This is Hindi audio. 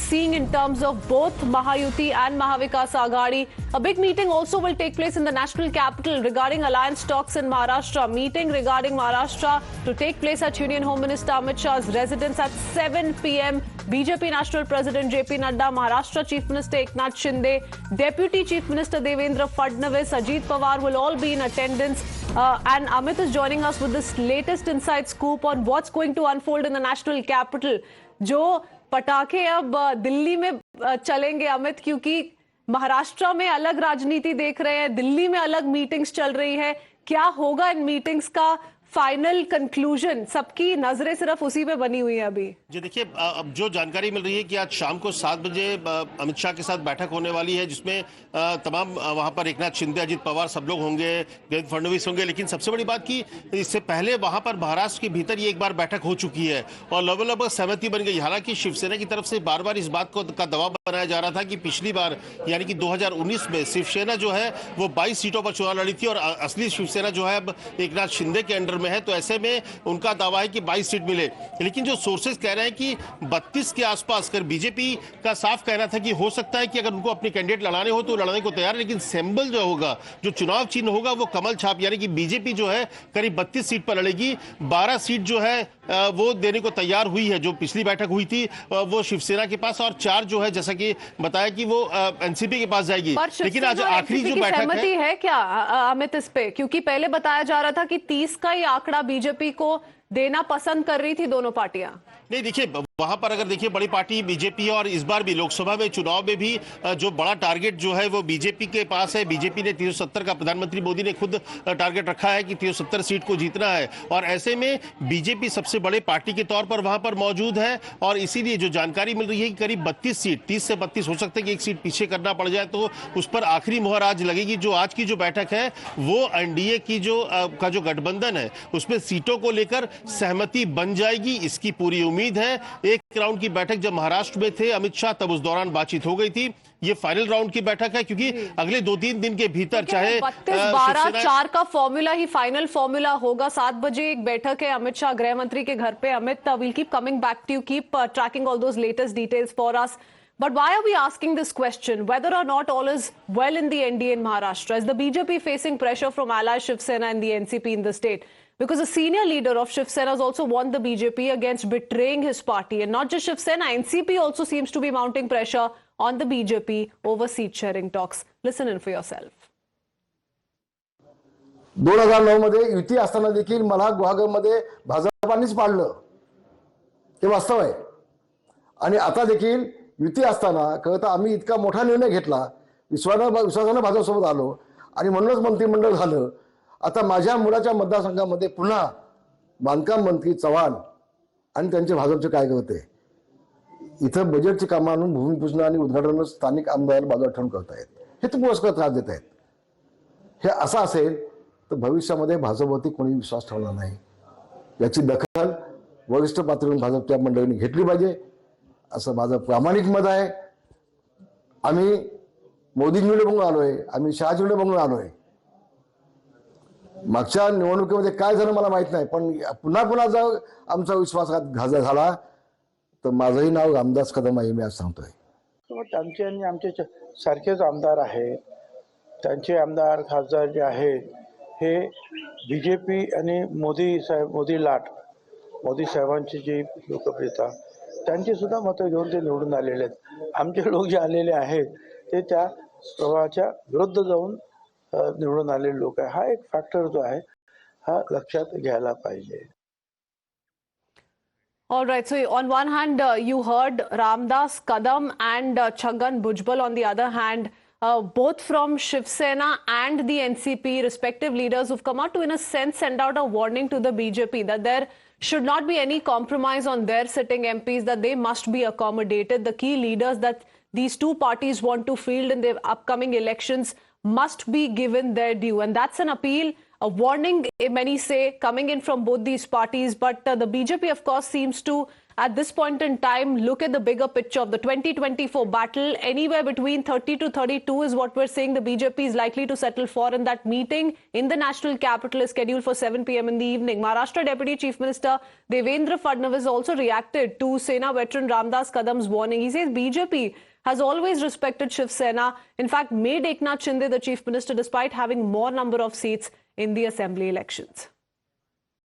seeing in terms of both Mahayuti and Mahavikas Aghadi. A big meeting also will take place in the national capital regarding alliance talks in Maharashtra. Meeting regarding Maharashtra to take place at Union Home Minister Amit Shah's residence at 7 p.m. BJP National President JP Nadda, Maharashtra Chief Minister Eknath Shinde, Deputy Chief Minister Devendra Fadnavis, Ajit Pawar will all be in attendance. And Amit is joining us with this latest inside scoop on what's going to unfold in the national capital. जो पटाखे अब दिल्ली में चलेंगे अमित, क्योंकि महाराष्ट्र में अलग राजनीति देख रहे हैं, दिल्ली में अलग मीटिंग्स चल रही है. क्या होगा इन मीटिंग्स का फाइनल कंक्लूजन? सबकी नजरें सिर्फ उसी पे बनी हुई है अभी. जी देखिए, अब जो जानकारी मिल रही है कि आज शाम को 7 बजे अमित शाह के साथ बैठक होने वाली है, जिसमें तमाम वहां पर एकनाथ शिंदे, अजित पवार सब लोग होंगे, देवेंद्र फडणवीस होंगे. लेकिन सबसे बड़ी बात कि इससे पहले वहां पर महाराष्ट्र के भीतर ये एक बार बैठक हो चुकी है और लगभग सहमति बन गई. हालांकि शिवसेना की तरफ से बार बार इस बात का दबाव बनाया जा रहा था कि पिछली बार यानी कि 2019 में शिवसेना जो है वो 22 सीटों पर चुनाव लड़ी थी और असली शिवसेना जो है अब एकनाथ शिंदे के अंडर में है. तो ऐसे में उनका दावा है कि 22 सीट मिले. लेकिन जो सोर्सेज कह रहे हैं कि 32 के आसपास कर बीजेपी का साफ कहना था कि हो सकता है कि अगर उनको अपने कैंडिडेट लड़ाने हो तो लड़ने को तैयार है, लेकिन सिंबल जो होगा, जो चुनाव चिन्ह होगा वो कमल छाप, यानी कि बीजेपी जो है करीब 32 सीट पर लड़ेगी. 12 सीट जो है वो देने को तैयार हुई है. जो पिछली बैठक हुई थी वो शिवसेना के पास, और 4 जो है जैसा कि बताया कि वो एनसीपी के पास जाएगी. लेकिन आज आखिरी जो बैठक है क्या अमित इस पे? क्योंकि पहले बताया जा रहा था कि 30 का ही आंकड़ा बीजेपी को देना पसंद कर रही थी दोनों पार्टियां. नहीं देखिए, वहां पर अगर देखिए बड़ी पार्टी बीजेपी है और इस बार भी लोकसभा में चुनाव में भी जो बड़ा टारगेट जो है वो बीजेपी के पास है. बीजेपी ने 370 का, प्रधानमंत्री मोदी ने खुद टारगेट रखा है कि 370 सीट को जीतना है. और ऐसे में बीजेपी सबसे बड़े पार्टी के तौर पर वहां पर मौजूद है और इसीलिए जो जानकारी मिल रही है कि करीब 32 सीट, 30 से 32 हो सकता है कि एक सीट पीछे करना पड़ जाए, तो उस पर आखिरी मुहर आज लगेगी. जो आज की जो बैठक है वो एनडीए की जो गठबंधन है उसमें सीटों को लेकर सहमति बन जाएगी, इसकी पूरी उम्मीद है. एक राउंड की बैठक जब महाराष्ट्र में थे अमित शाह, तब उस दौरान बातचीत हो गई थी. ये फाइनल राउंड की बैठक है क्योंकि अगले 2-3 दिन के भीतर चाहे 32-12-4 का फॉर्मूला ही फाइनल फॉर्मूला होगा. 7 बजे एक बैठक है अमित शाह गृह मंत्री के घर पे. Amit, we'll keep coming back to you, keep tracking all those latest details for us. But why are we asking this question, whether or not all is well in the NDA in Maharashtra? Is the BJP facing pressure from ally Shiv Sena and the NCP in the state? Because a senior leader of Shiv Sena has also warned the BJP against betraying his party. And not just Shiv Sena, NCP also seems to be mounting pressure on the BJP over seat sharing talks. Listen in for yourself. 2009 मध्ये युती असताना देखील मला गुहागरमध्ये भाजपानेच पाडलं, ते वास्तव आहे. आणि आता देखील युती असताना कळतं आम्ही इतका मोठा निर्णय घेतला, विश्वासानं भाजपसोबत आलो आणि म्हणूनच मंत्रिमंडळ झालं. आता माझ्या मुलाच्या मतदारसंघामध्ये पुन्हा बांधकाम मंत्री चव्हाण आणि त्यांचे भाजपचे कार्यकर्ते इथं बजेटची कामं आणून भूमिपूजन आणि उद्घाटन स्थानिक आमदार बाजूला ठेवून करतायत. हे तर पुरस्कार त्रास देत आहेत. हे असं असेल तर भविष्यामध्ये भाजपवरती कोणी विश्वास ठेवणार नाही. याची दखल वरिष्ठ पातळीवरून भाजपच्या मंडळींनी घेतली पाहिजे असं माझं प्रामाणिक मत आहे. आम्ही मोदींकडे बघून आलोय, आम्ही शहाजीकडे बघून आलोय. मागच्या निवडणुकीमध्ये काय झालं मला माहित नाही, पण पुन्हा जर आमचा विश्वासघात झाला तर माझंही नाव रामदास कदम आहे, मी आज सांगतोय. आमचे आणि आमचे सारखेच आमदार आहेत. त्यांचे आमदार खासदार जे आहेत हे बीजेपी आणि मोदी साहेबांची जी लोकप्रियता, त्यांची सुद्धा मतं घेऊन ते निवडून आलेले आहेत. आमचे लोक जे आलेले आहेत ते त्या प्रवाहाच्या विरुद्ध जाऊन निवडून आलेले लोक आहे. हा एक फॅक्टर जो आहे हा लक्षात घ्यायला पाहिजे. All right. So on one hand, you heard Ramdas Kadam and Chhagan Bhujbal. On the other hand, both from Shiv Sena and the NCP, respective leaders who've come out to, in a sense, send out a warning to the BJP that there should not be any compromise on their sitting MPs, that they must be accommodated. The key leaders that these two parties want to field in the upcoming elections must be given their due. And that's an appeal, a warning, many say, coming in from both these parties. But the BJP, of course, seems to at this point in time look at the bigger picture of the 2024 battle? Anywhere between 30 to 32 is what we're saying the BJP is likely to settle for, and that meeting in the national capital is scheduled for 7 p.m. in the evening. Maharashtra Deputy Chief Minister Devendra Fadnavis also reacted to Sena veteran Ramdas Kadam's warning. He says BJP has always respected Shiv Sena, in fact made Eknath Shinde the Chief Minister despite having more number of seats in the assembly elections.